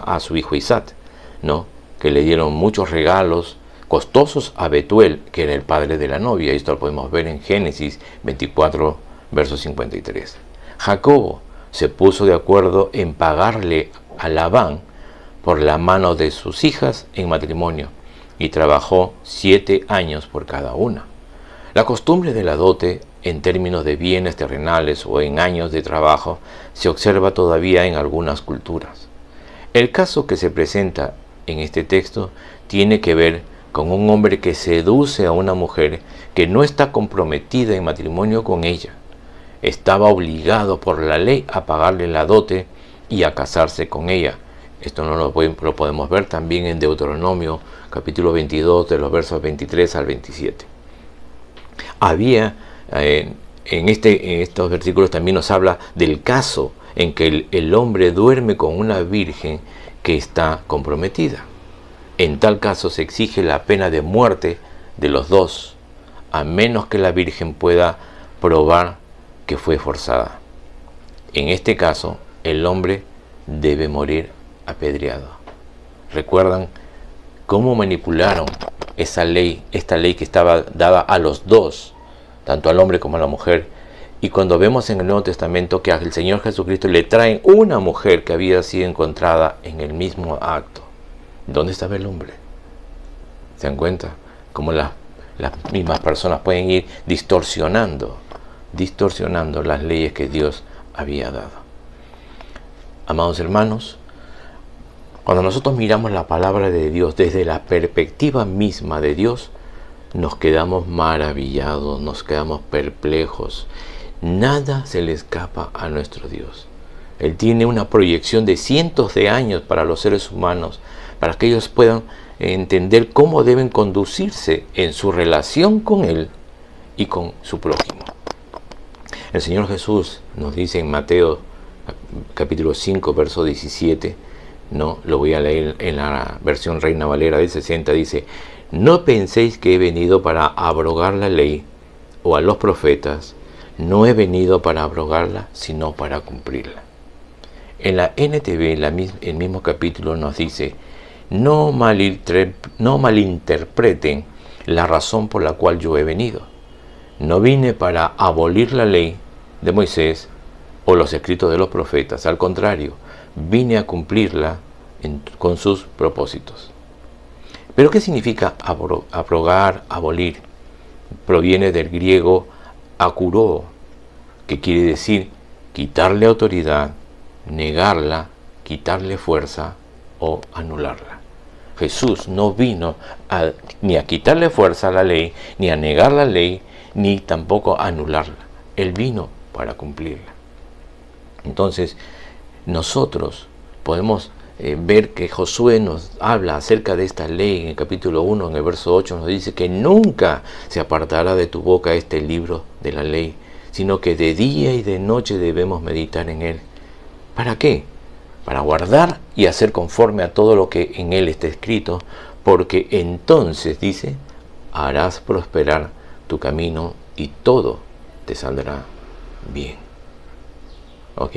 a su hijo Isaac, ¿no?, que le dieron muchos regalos costosos a Betuel, que era el padre de la novia. Esto lo podemos ver en Génesis 24, verso 53. Jacobo se puso de acuerdo en pagarle a Labán por la mano de sus hijas en matrimonio y trabajó 7 años por cada una. La costumbre de la dote en términos de bienes terrenales o en años de trabajo se observa todavía en algunas culturas. El caso que se presenta en este texto tiene que ver con un hombre que seduce a una mujer que no está comprometida en matrimonio con ella. Estaba obligado por la ley a pagarle la dote y a casarse con ella. Esto lo podemos ver también en Deuteronomio capítulo 22 de los versos 23 al 27. Había en estos versículos también nos habla del caso en que el hombre duerme con una virgen que está comprometida. En tal caso se exige la pena de muerte de los dos, a menos que la virgen pueda probar que fue forzada. En este caso, el hombre debe morir apedreado. ¿Recuerdan cómo manipularon esta ley que estaba dada a los dos, tanto al hombre como a la mujer? Y cuando vemos en el Nuevo Testamento que al Señor Jesucristo le traen una mujer que había sido encontrada en el mismo acto, ¿dónde estaba el hombre? ¿Se dan cuenta? Cómo las mismas personas pueden ir distorsionando las leyes que Dios había dado. Amados hermanos, cuando nosotros miramos la palabra de Dios desde la perspectiva misma de Dios, nos quedamos maravillados, nos quedamos perplejos. Nada se le escapa a nuestro Dios. Él tiene una proyección de cientos de años para los seres humanos, para que ellos puedan entender cómo deben conducirse en su relación con Él y con su prójimo. El Señor Jesús nos dice en Mateo capítulo 5, verso 17, no lo voy a leer en la versión Reina Valera del 60, dice: no penséis que he venido para abrogar la ley o a los profetas, no he venido para abrogarla, sino para cumplirla. En la NTV, el mismo capítulo nos dice: no malinterpreten la razón por la cual yo he venido. No vine para abolir la ley de Moisés o los escritos de los profetas. Al contrario, vine a cumplirla con sus propósitos. ¿Pero qué significa abrogar, abolir? Proviene del griego akuró, que quiere decir quitarle autoridad, negarla, quitarle fuerza o anularla. Jesús no vino ni a quitarle fuerza a la ley, ni a negar la ley, ni tampoco a anularla. Él vino para cumplirla. Entonces, nosotros podemos ver que Josué nos habla acerca de esta ley en el capítulo 1, en el verso 8, nos dice que nunca se apartará de tu boca este libro de la ley, sino que de día y de noche debemos meditar en él. ¿Para qué? Para guardar y hacer conforme a todo lo que en él está escrito, porque entonces, dice, harás prosperar tu camino y todo te saldrá bien. ¿Ok?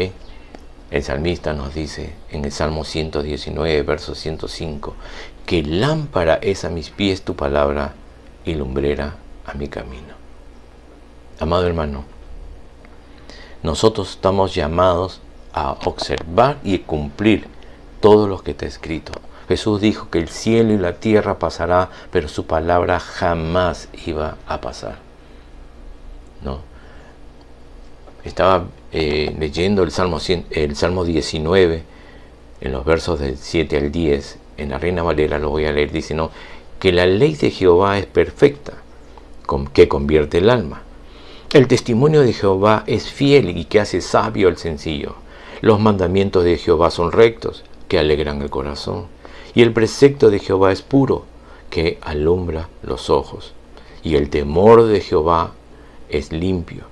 El salmista nos dice en el Salmo 119, verso 105, que lámpara es a mis pies tu palabra y lumbrera a mi camino. Amado hermano, nosotros estamos llamados a observar y cumplir todo lo que está escrito. Jesús dijo que el cielo y la tierra pasará, pero su palabra jamás iba a pasar. ¿No? Estaba leyendo el Salmo 19, en los versos del 7 al 10, en la Reina Valera lo voy a leer, dice, ¿no?, que la ley de Jehová es perfecta, que convierte el alma. El testimonio de Jehová es fiel y que hace sabio al sencillo. Los mandamientos de Jehová son rectos, que alegran el corazón. Y el precepto de Jehová es puro, que alumbra los ojos. Y el temor de Jehová es limpio,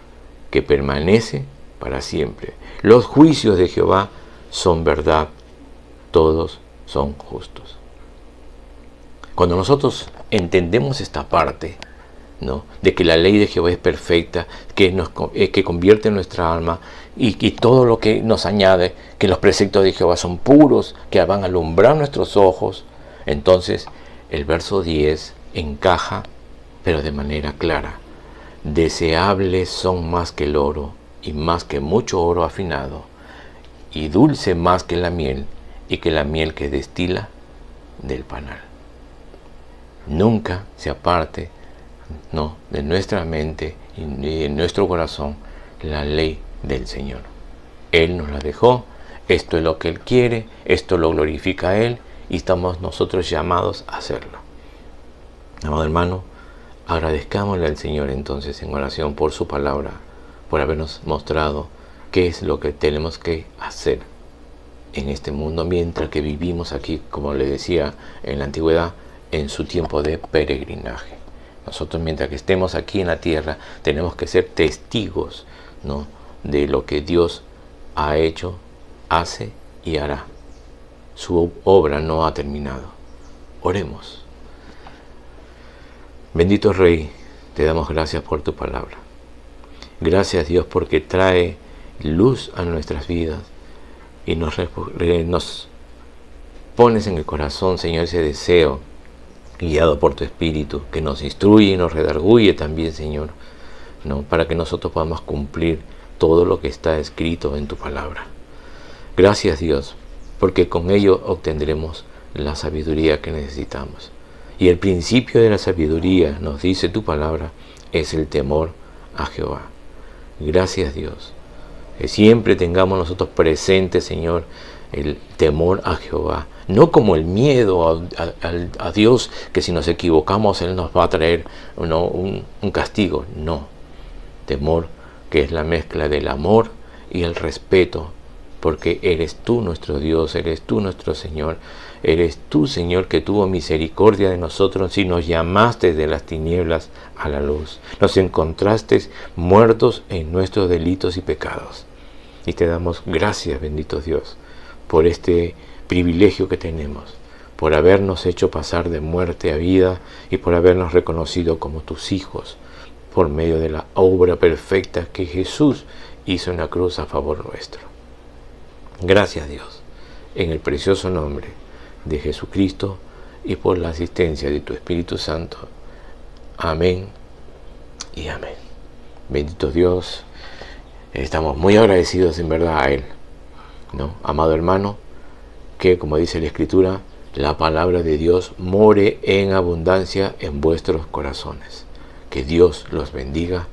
que permanece para siempre. Los juicios de Jehová son verdad, todos son justos. Cuando nosotros entendemos esta parte, ¿no?, de que la ley de Jehová es perfecta, que convierte nuestra alma y todo lo que nos añade, que los preceptos de Jehová son puros, que van a alumbrar nuestros ojos, entonces el verso 10 encaja, pero de manera clara. Deseables son más que el oro y más que mucho oro afinado, y dulce más que la miel y que la miel que destila del panal. Nunca se aparte, no, de nuestra mente y en nuestro corazón la ley del Señor. Él nos la dejó, esto es lo que Él quiere, esto lo glorifica a Él y estamos nosotros llamados a hacerlo. Amado hermano, agradezcámosle al Señor entonces en oración por su palabra, por habernos mostrado qué es lo que tenemos que hacer en este mundo mientras que vivimos aquí, como le decía en la antigüedad, en su tiempo de peregrinaje. Nosotros mientras que estemos aquí en la tierra tenemos que ser testigos, ¿no?, de lo que Dios ha hecho, hace y hará. Su obra no ha terminado. Oremos. Bendito Rey, te damos gracias por tu palabra. Gracias, Dios, porque trae luz a nuestras vidas y nos pones en el corazón, Señor, ese deseo, guiado por tu Espíritu, que nos instruye y nos redarguye también, Señor, ¿no?, para que nosotros podamos cumplir todo lo que está escrito en tu palabra. Gracias, Dios, porque con ello obtendremos la sabiduría que necesitamos. Y el principio de la sabiduría, nos dice tu palabra, es el temor a Jehová. Gracias, Dios, que siempre tengamos nosotros presente, Señor, el temor a Jehová. No como el miedo a Dios, que si nos equivocamos Él nos va a traer un castigo. No, temor que es la mezcla del amor y el respeto, porque eres tú nuestro Dios, eres tú nuestro Señor, eres tú, Señor, que tuvo misericordia de nosotros y nos llamaste de las tinieblas a la luz. Nos encontraste muertos en nuestros delitos y pecados. Y te damos gracias, bendito Dios, por este privilegio que tenemos, por habernos hecho pasar de muerte a vida y por habernos reconocido como tus hijos, por medio de la obra perfecta que Jesús hizo en la cruz a favor nuestro. Gracias, Dios, en el precioso nombre de Jesucristo y por la asistencia de tu Espíritu Santo. Amén y amén. Bendito Dios, estamos muy agradecidos en verdad a Él, ¿no? Amado hermano, que como dice la Escritura, la palabra de Dios more en abundancia en vuestros corazones. Que Dios los bendiga.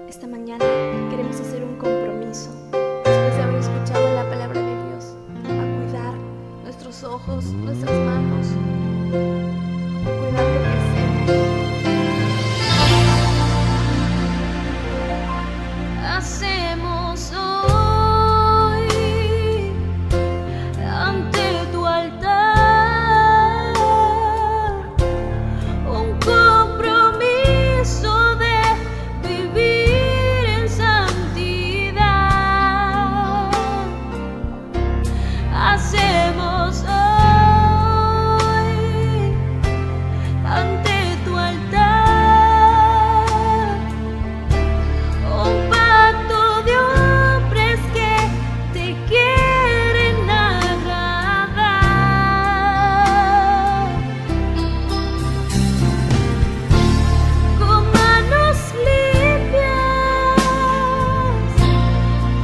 Esta mañana queremos hacer un compromiso, después de haber escuchado la palabra de Dios, a cuidar nuestros ojos, nuestras manos, a cuidar lo que Hacemos hoy ante tu altar un compromiso de vivir en santidad. Hacemos hoy ante tu altar un pacto de hombres que te quieren agradar. Con manos limpias,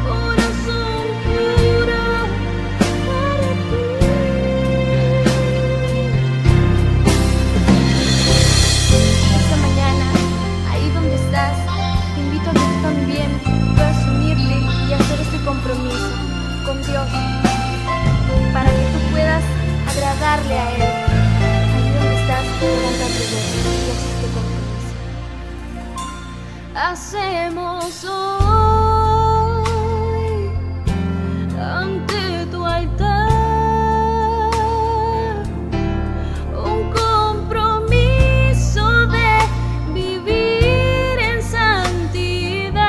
corazón puro para ti. esta mañana, ahí donde estás, te invito a que tú también puedas unirte y hacer este compromiso con Dios, para que tú puedas agradarle a Él. Ahí donde estás, levanta tu voz y haz este compromiso. Hacemos hoy ante tu altar un compromiso de vivir en santidad.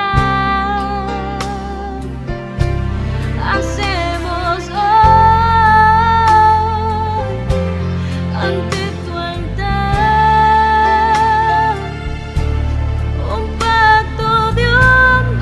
Hacemos hoy ante tu altar un pacto de hombres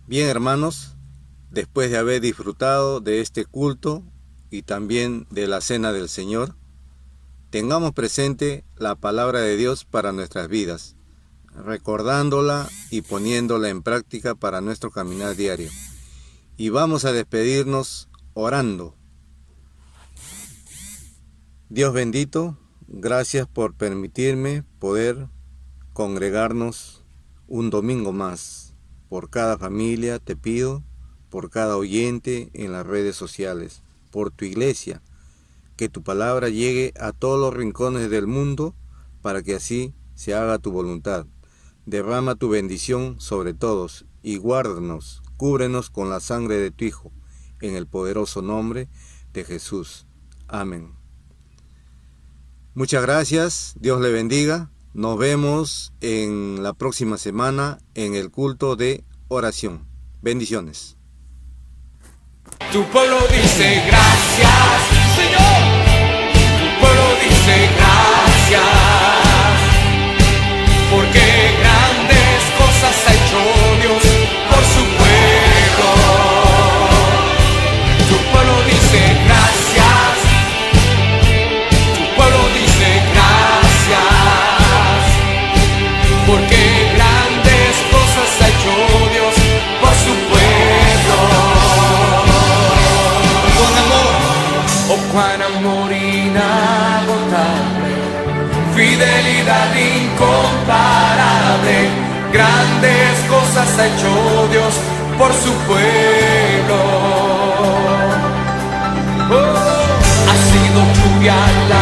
Bien, hermanos, después de haber disfrutado de este culto y también de la cena del Señor, tengamos presente la palabra de Dios para nuestras vidas, recordándola y poniéndola en práctica para nuestro caminar diario. Y vamos a despedirnos orando. Dios bendito, gracias por permitirme poder congregarnos un domingo más. Por cada familia te pido, por cada oyente en las redes sociales, por tu iglesia, que tu palabra llegue a todos los rincones del mundo para que así se haga tu voluntad. Derrama tu bendición sobre todos y guárdanos, cúbrenos con la sangre de tu Hijo, en el poderoso nombre de Jesús. Amén. Muchas gracias, Dios le bendiga. Nos vemos en la próxima semana en el culto de oración. Bendiciones. Tu pueblo dice gracias, Señor. Tu pueblo dice gracias, porque grandes cosas ha hecho Dios por su pueblo. Tu pueblo dice gracias, tu pueblo dice gracias, porque grandes cosas ha hecho Dios por su pueblo. Con amor, oh cuán amor inagotable, fidelidad incomparable, grandes cosas ha hecho Dios por su pueblo. Oh, ha sido lluvia la